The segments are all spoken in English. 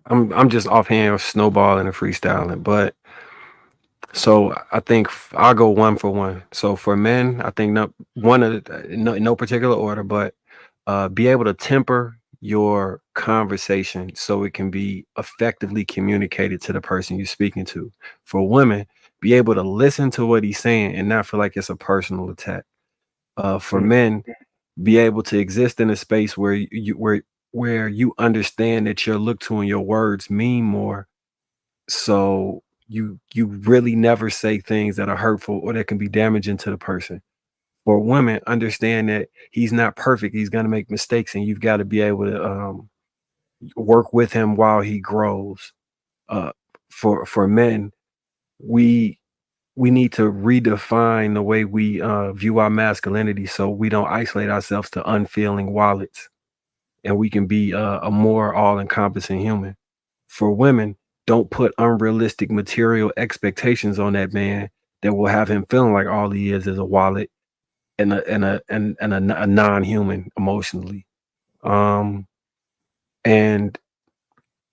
I'm just offhand snowballing and freestyling, but so I think I'll go one for one. So for men, I think not one of no particular order, but be able to temper your conversation so it can be effectively communicated to the person you're speaking to. For women, be able to listen to what he's saying and not feel like it's a personal attack. For Mm, men, be able to exist in a space where where you understand that your look to and your words mean more, so you really never say things that are hurtful or that can be damaging to the person. For women, understand that he's not perfect, he's going to make mistakes, and you've got to be able to work with him while he grows. uh for men, we we need to redefine the way we view our masculinity so we don't isolate ourselves to unfeeling wallets, and we can be a more all-encompassing human. For women, don't put unrealistic material expectations on that man that will have him feeling like all he is a wallet and a non-human emotionally. Um, and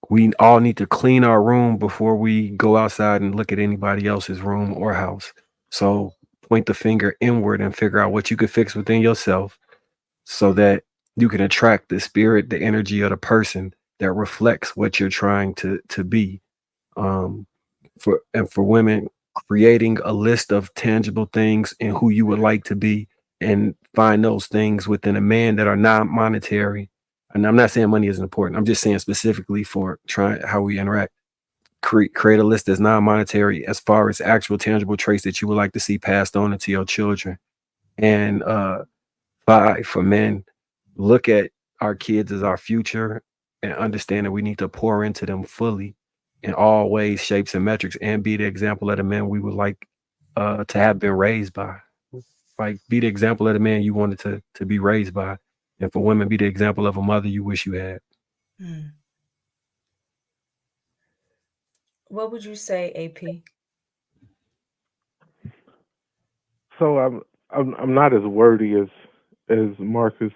we all need to clean our room before we go outside and look at anybody else's room or house. So point the finger inward and figure out what you could fix within yourself so that you can attract the spirit, the energy of the person that reflects what you're trying to be. Um, for women, creating a list of tangible things and who you would like to be, and find those things within a man that are non-monetary. And I'm not saying money isn't important. I'm just saying specifically for trying how we interact. Create a list that's non-monetary as far as actual tangible traits that you would like to see passed on into your children. And five, for men, look at our kids as our future and understand that we need to pour into them fully in all ways, shapes, and metrics, and be the example of the men we would like to have been raised by. Like, be the example of the man you wanted to be raised by. And for women, be the example of a mother you wish you had. Mm. What would you say, AP? so I'm not as wordy as Marcus,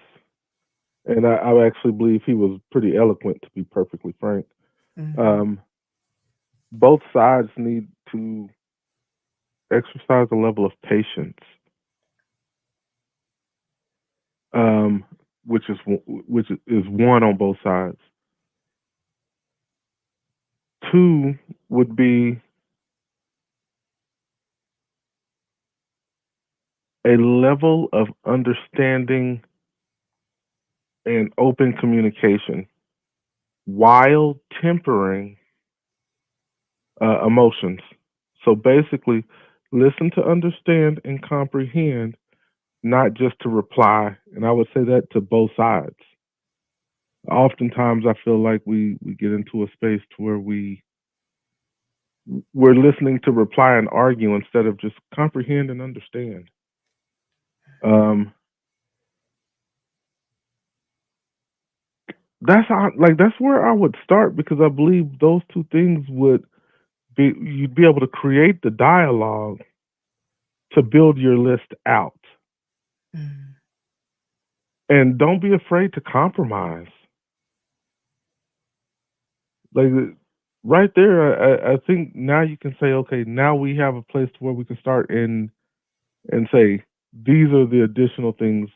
and I actually believe he was pretty eloquent, to be perfectly frank. Mm-hmm. Um, both sides need to exercise a level of patience, um, which is one on both sides. Two would be a level of understanding and open communication while tempering emotions. So basically, listen to understand and comprehend, not just to reply. And I would say that to both sides. Oftentimes, I feel like we get into a space to where we're listening to reply and argue instead of just comprehend and understand. Um, that's where I would start because I believe those two things would be you'd be able to create the dialogue to build your list out. Mm. And don't be afraid to compromise. Like right there, I think now you can say, okay, now we have a place to where we can start and say these are the additional things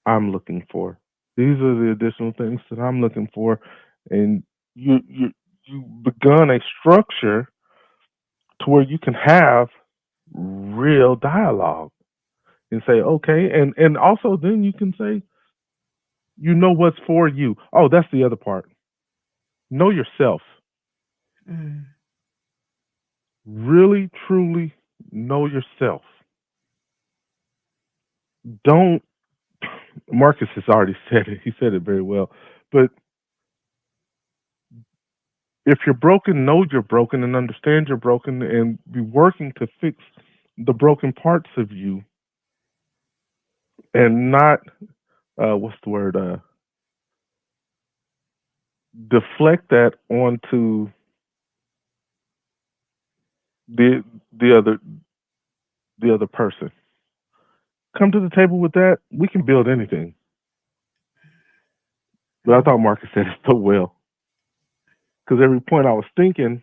I'm looking for. These are the additional things that I'm looking for, and you begun a structure to where you can have real dialogue and say, okay, and also then you can say, you know what's for you. Oh, that's the other part. Know yourself. Mm. Really, truly know yourself. Don't. Marcus has already said it. He said it very well. But if you're broken, know you're broken and understand you're broken and be working to fix the broken parts of you and not what's the word deflect that onto the the other the other person. Come to the table with that. We can build anything. But I Mm. thought Marcus said it so well. Because every point I was thinking,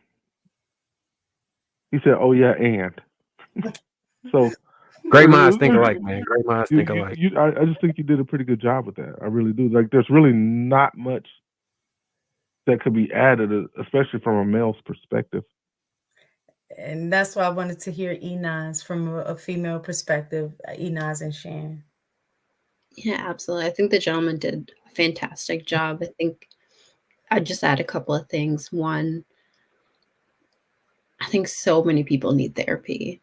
he said, "Oh yeah, and." So Great minds think alike, man. Great minds think alike. I just think you did a pretty good job with that. I really do. Like, there's really not much that could be added, especially from a male's perspective. And that's why I wanted to hear Enaz from a female perspective, Enaz and Shan. Yeah, absolutely. I think the gentleman did a fantastic job. I think I'd just add a couple of things. One, I think so many people need therapy.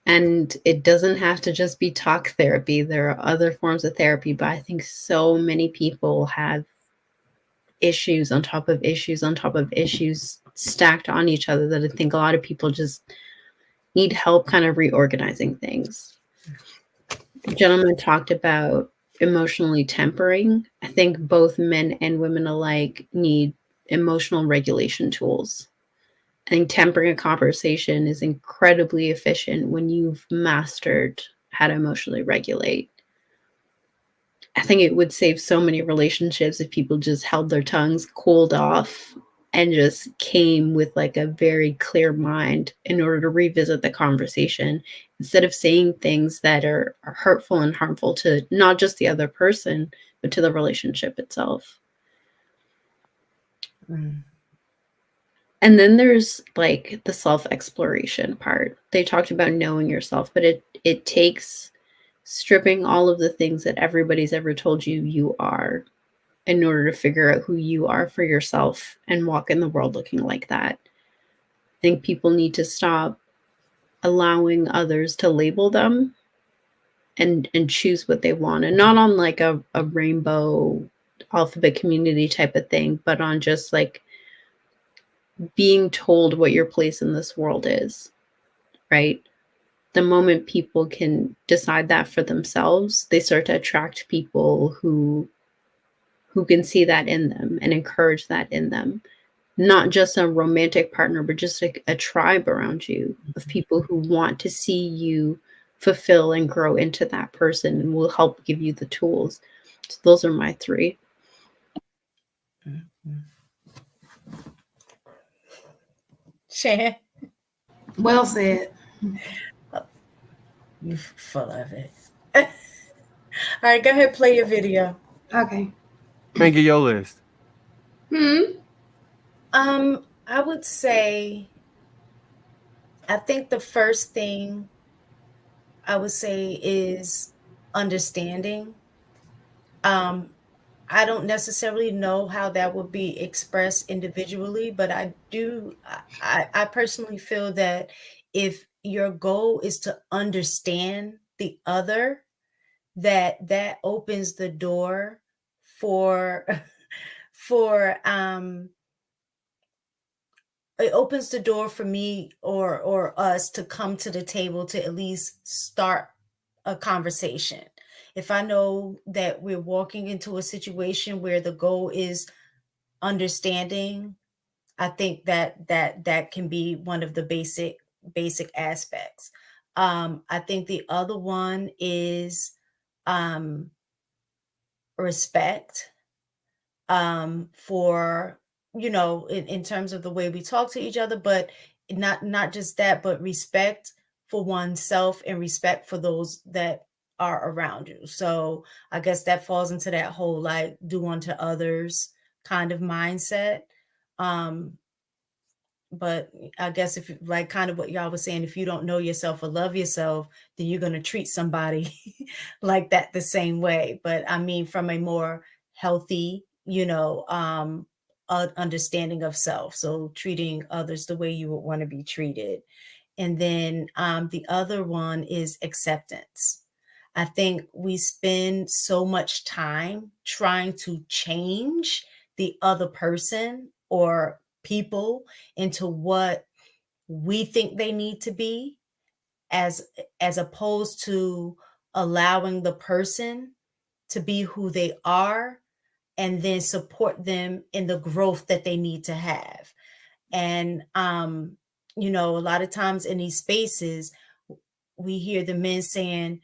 And it doesn't have to just be talk therapy. There are other forms of therapy, but I think so many people have issues on top of issues on top of issues stacked on each other that I think a lot of people just need help kind of reorganizing things. The gentleman talked about emotionally tempering. I think both men and women alike need emotional regulation tools. I think tempering a conversation is incredibly efficient when you've mastered how to emotionally regulate. I think it would save so many relationships if people just held their tongues, cooled off, and just came with like a very clear mind in order to revisit the conversation instead of saying things that are hurtful and harmful to not just the other person, but to the relationship itself. Mm. And then there's like the self-exploration part. They talked about knowing yourself, but it takes stripping all of the things that everybody's ever told you you are in order to figure out who you are for yourself and walk in the world looking like that. I think people need to stop allowing others to label them and choose what they want, and not on like a rainbow alphabet community type of thing, but on just like being told what your place in this world is, right? The moment people can decide that for themselves, they start to attract people who can see that in them and encourage that in them. Not just a romantic partner, but just a tribe around you of people who want to see you fulfill and grow into that person and will help give you the tools. So those are my three. Shan, Well said. you're full of it. All right, go ahead, play your video. Okay. Man, get your list. I would say, I think the first thing I would say is understanding. I don't necessarily know how that would be expressed individually, but I personally feel that if your goal is to understand the other, that opens the door for for it opens the door for me or us to come to the table to at least start a conversation. If I know that we're walking into a situation where the goal is understanding, I think that can be one of the basic aspects. I think the other one is respect, for, in terms of the way we talk to each other, but not just that, but respect for oneself and respect for those that are around you. So I guess that falls into that whole like do unto others kind of mindset. But I guess if like kind of what y'all was saying, if you don't know yourself or love yourself, then you're going to treat somebody like that the same way. But I mean, from a more healthy, understanding of self. So treating others the way you would want to be treated. And then the other one is acceptance. I think we spend so much time trying to change the other person or people into what we think they need to be, as opposed to allowing the person to be who they are and then support them in the growth that they need to have. And a lot of times in these spaces we hear the men saying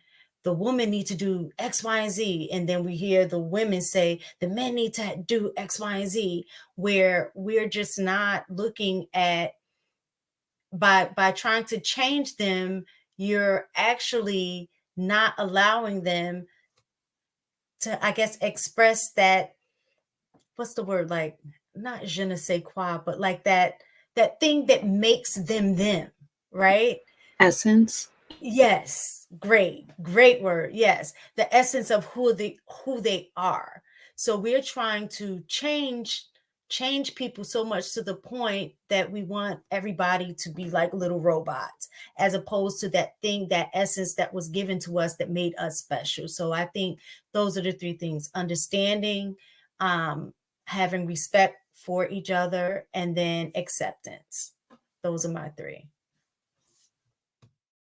the woman need to do X, Y, and Z. And then we hear the women say the men need to do X, Y, and Z, where we're just not looking at, by trying to change them, you're actually not allowing them to, I guess, express that, what's the word, like, not je ne sais quoi, but like that thing that makes them them, right? Essence. Yes, great word. Yes, the essence of who they are. So we're trying to change people so much to the point that we want everybody to be like little robots, as opposed to that thing, that essence that was given to us that made us special. So I think those are the three things: understanding, having respect for each other, and then acceptance. Those are my three.